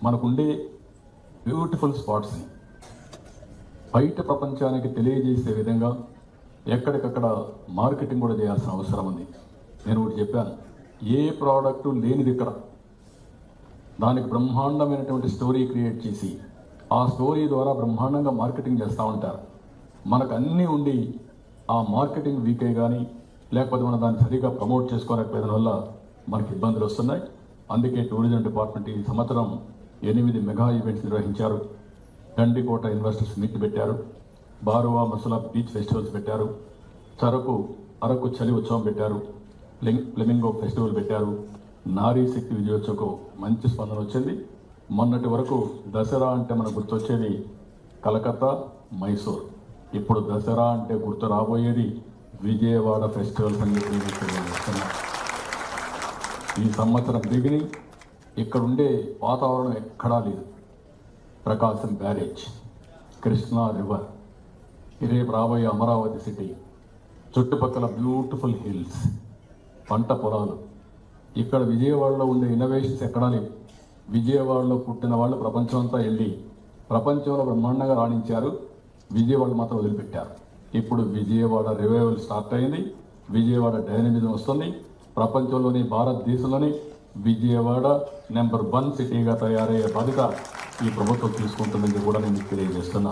మనకుండే బ్యూటిఫుల్ స్పాట్స్ని బయట ప్రపంచానికి తెలియజేసే విధంగా ఎక్కడికక్కడ మార్కెటింగ్ కూడా చేయాల్సిన అవసరం ఉంది. నేను ఒకటి చెప్పాను, ఏ ప్రోడక్టు లేనిది ఇక్కడ దానికి బ్రహ్మాండమైనటువంటి స్టోరీ క్రియేట్ చేసి ఆ స్టోరీ ద్వారా బ్రహ్మాండంగా మార్కెటింగ్ చేస్తూ ఉంటారు. మనకు అన్నీ ఉండి ఆ మార్కెటింగ్ వీకే కానీ లేకపోతే మనం దాన్ని సరిగా ప్రమోట్ చేసుకోలేకపోయిన వల్ల మనకి ఇబ్బందులు వస్తున్నాయి. అందుకే టూరిజం డిపార్ట్మెంట్ ఈ సంవత్సరం 8 మెగా ఈవెంట్స్ నిర్వహించారు. గండికోట ఇన్వెస్టర్స్ మీట్ పెట్టారు, బారువా మసులా బీచ్ ఫెస్టివల్స్ పెట్టారు, అరకు చలి ఉత్సవం పెట్టారు, ఫ్లెమింగో ఫెస్టివల్ పెట్టారు. నారీ శక్తి విజయోత్సవకు మంచి స్పందన వచ్చింది. మొన్నటి వరకు దసరా అంటే మనకు గుర్తొచ్చేది కలకత్తా, మైసూర్. ఇప్పుడు దసరా అంటే గుర్తు రాబోయేది విజయవాడ ఫెస్టివల్స్ అని తెలియజేస్తున్నారు. ఈ సంవత్సరం బిగినింగ్ ఇక్కడుండే వాతావరణం ఎక్కడా లేదు. ప్రకాశం బ్యారేజ్, కృష్ణా రివర్, రేపు రాబోయే అమరావతి సిటీ, చుట్టుపక్కల బ్యూటిఫుల్ హిల్స్, పంట పొలాలు. ఇక్కడ విజయవాడలో ఉండే ఇన్నోవేషన్స్ ఎక్కడా లేవు. విజయవాడలో పుట్టిన వాళ్ళు ప్రపంచం అంతా వెళ్ళి ప్రపంచంలో బ్రహ్మాండంగా రాణించారు. విజయవాడ మాత్రం వదిలిపెట్టారు. ఇప్పుడు విజయవాడ రివైవల్ స్టార్ట్ అయింది. విజయవాడ డైనమిజం వస్తుంది. ప్రపంచంలోని భారతదేశంలోని విజయవాడ నెంబర్ 1 సిటీగా తయారయ్యే బాధ్యత ఈ ప్రభుత్వం తీసుకుంటుందని కూడా నేను తెలియజేస్తున్నా.